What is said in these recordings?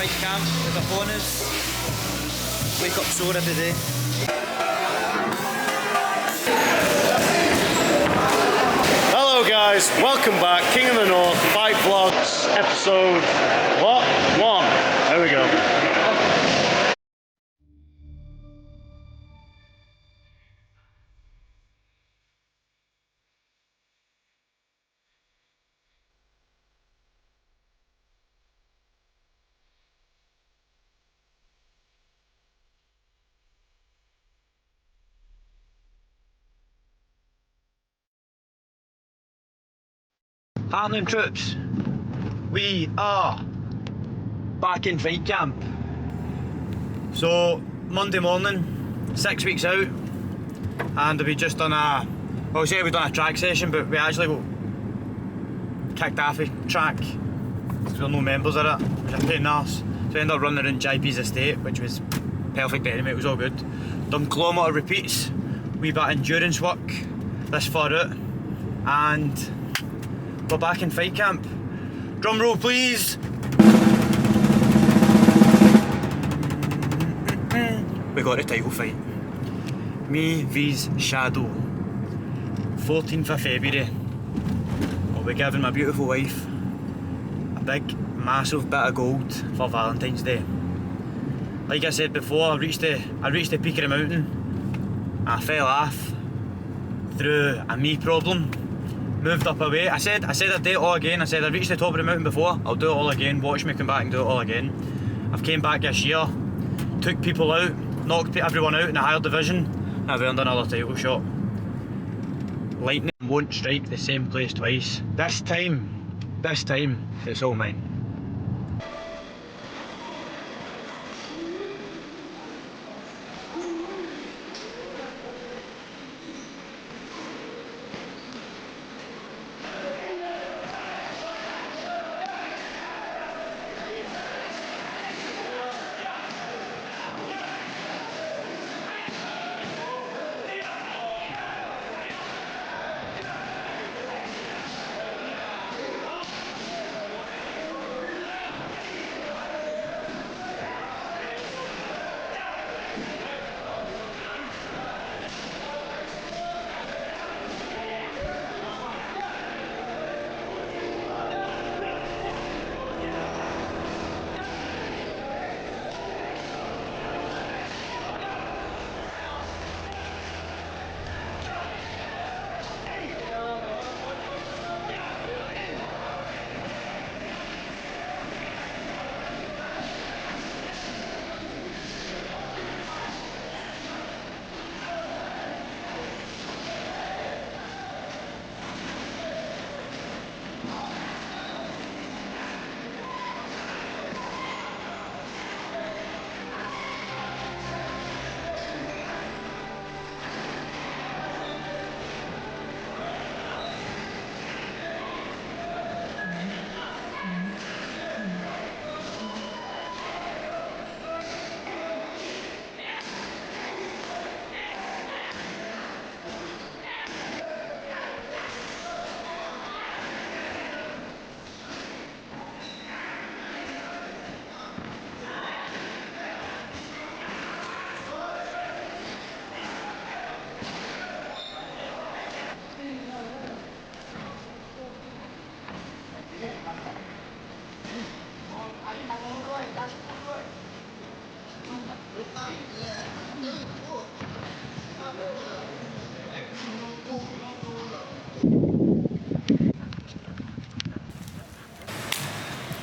fight camp with the phoners. Wake up sore every day. Hello guys, welcome back. King of the North Fight Vlogs episode what? 1. There we go. Happening troops, we are back in fight camp. So Monday morning, 6 weeks out, and we just done a, well, say we've done a track session, but we actually kicked off a track because we were no members of it, which was a pain in the arse. So we ended up running around JP's estate, which was perfect anyway, it was all good. Done kilometre repeats, wee bit of endurance work this far out, and we're back in fight camp. Drum roll please. We got a title fight. Me vs Shadow. 14th of February. I'll be giving my beautiful wife a big, massive bit of gold for Valentine's Day. Like I said before, I reached the peak of the mountain. I fell off through a me problem. Moved up a way. I said I'd do it all again. I said I'd reached the top of the mountain before, I'll do it all again. Watch me come back and do it all again. I've came back this year, took people out, knocked everyone out in the higher division, and I've earned another title shot. Lightning won't strike the same place twice. This time, it's all mine.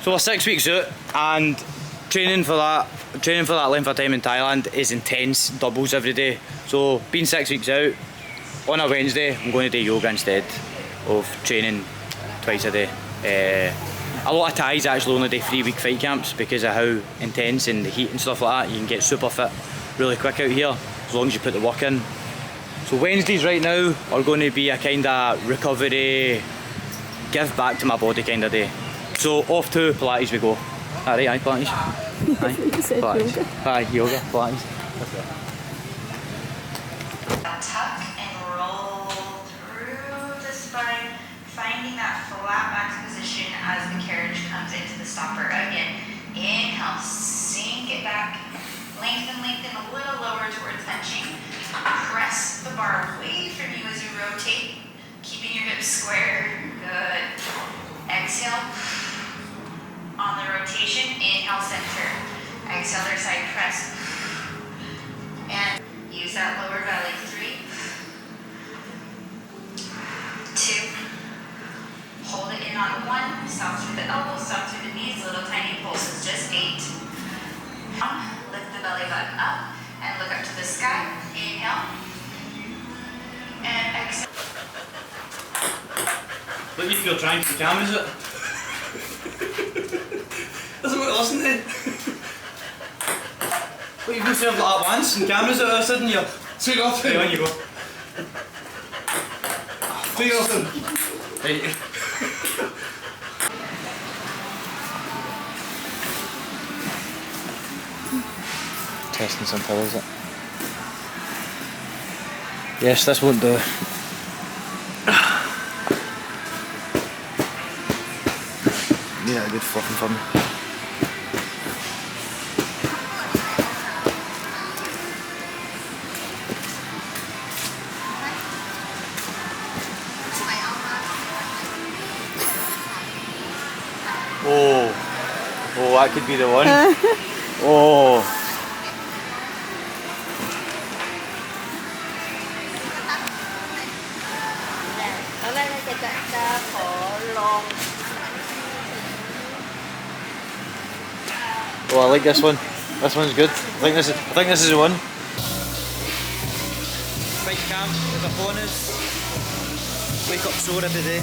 So we're 6 weeks out, and training for that length of time in Thailand is intense, doubles every day. So being 6 weeks out, on a Wednesday I'm going to do yoga instead of training twice a day. A lot of Thais actually only do 3-week fight camps because of how intense and the heat and stuff like that. You can get super fit really quick out here as long as you put the work in. So Wednesdays right now are going to be a kind of recovery, give back to my body kind of day. So off to Pilates we go. Alright, aye, Pilates. Aye, Pilates. Yoga. Aye, yoga, Pilates. Tuck and roll through the spine, finding that flat back position as the carriage comes into the stopper. Again, inhale. Lengthen a little lower towards benching. Press the bar away from you as you rotate, keeping your hips square. Good. Exhale. On the rotation, inhale center. Exhale other side press. And use that lower belly. 3, 2. Hold it in on 1. Stop through the elbows, stop through the knees. Little tiny pulses, just 8. Lift the belly button up and look up to the sky. Inhale. And exhale. Look, if you're trying for the camera, is it? That's what I listen to. What, you've been saying like that once and cameras are sitting here. Take off. Hey, on you go. Take off. Right. Testing some pillows. Yes, this won't do. Yeah, a good fucking fun. Oh, that could be the one. Oh. Oh, I like this one. This one's good. I think this is the one. Fight camp with the phone is. Wake up sore every day.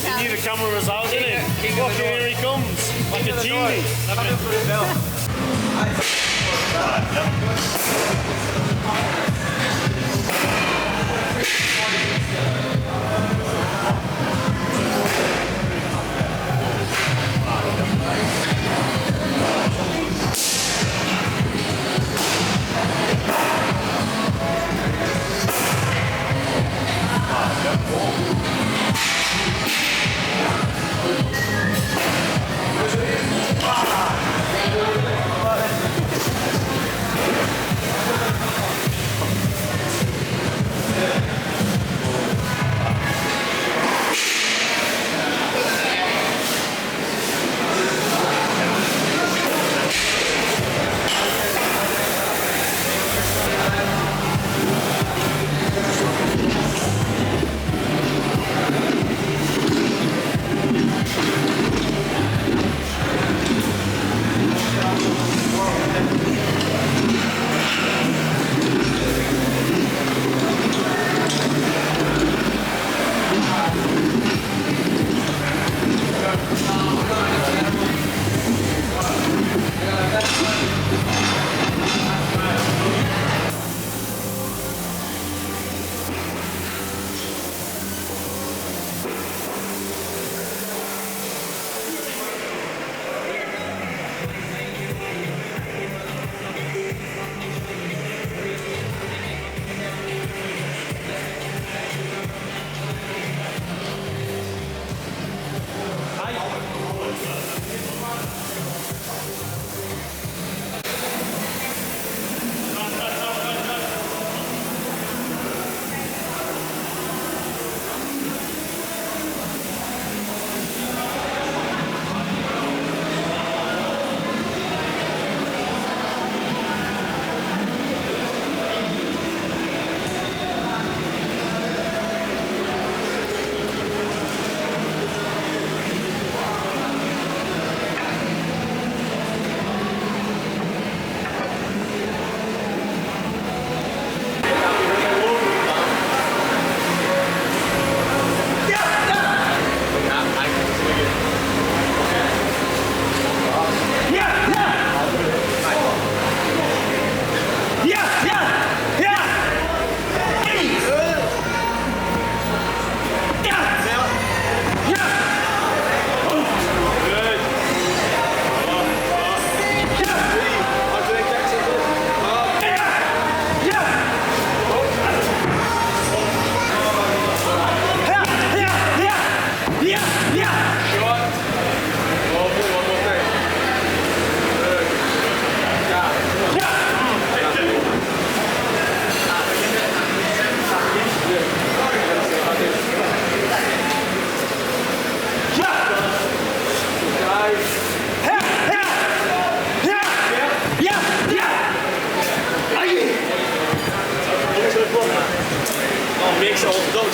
He knew the camera was out, didn't he? Look, here he comes, like a genie.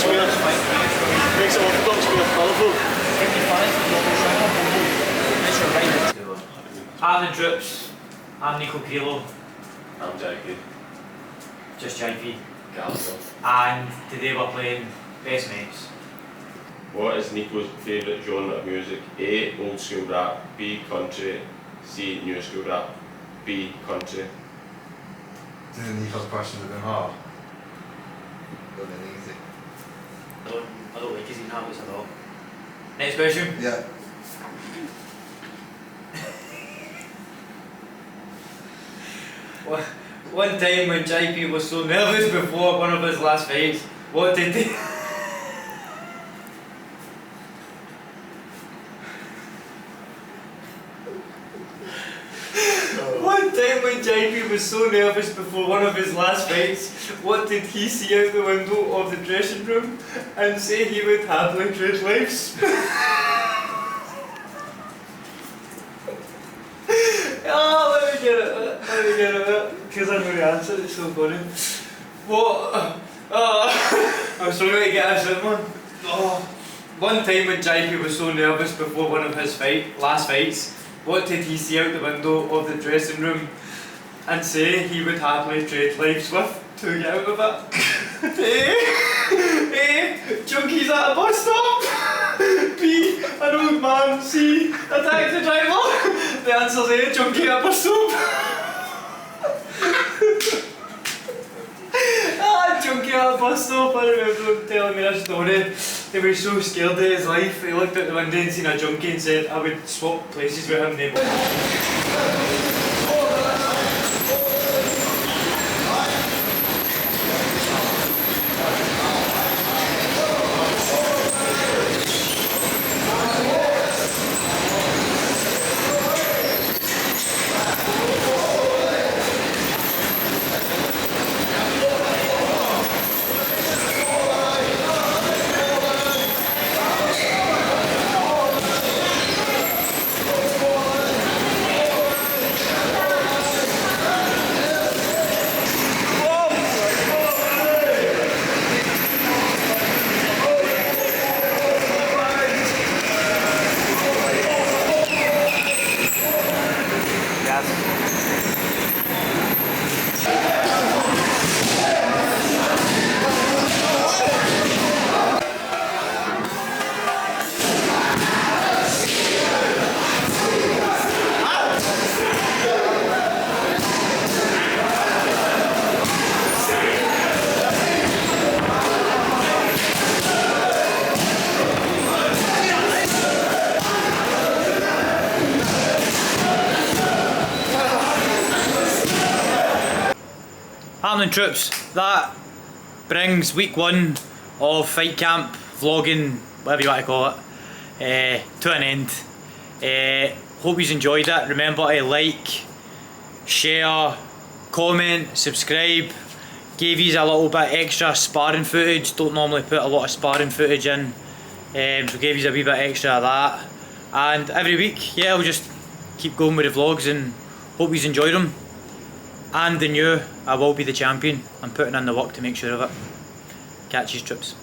orthodox way. Makes it orthodox way of colourful. I'm the Drips. I'm Nico Carrillo. I'm JP. Just JP. Carlson. And today we're playing Best Mates. What is Nico's favourite genre of music? A. Old school rap. B. Country. C. New school rap. B. Country. Do you think Nico's questions have been hard? They've been easy. I don't like his eating habits at all. Next question. Yeah. One time when JP was so nervous before one of his last fights, what did he... One time when JP was so nervous before one of his last fights, what did he see out the window of the dressing room and say he would happily trade lives? Oh, let me get it, because I know the answer, it's so funny. What? I'm struggling to get this in, man. Oh. One time when JP was so nervous before one of his last fights, what did he see out the window of the dressing room and say he would happily trade lives with to get out of it? A. Junkies at a bus stop. B. An old man. C. A taxi driver. The answer's A. Junkie at a bus stop. Junkie at a bus stop. I remember him telling me a story. He was so scared of his life, he looked out the window and seen a junkie and said I would swap places with him. Hamlin troops, that brings week 1 of fight camp, vlogging, whatever you want to call it, to an end. Hope you enjoyed it. Remember to like, share, comment, subscribe. Gave you a little bit extra sparring footage. Don't normally put a lot of sparring footage in, so gave you a wee bit extra of that. And every week, yeah, I'll just keep going with the vlogs and hope you enjoyed them. And the new, I will be the champion. I'm putting in the work to make sure of it. Catch you, trips.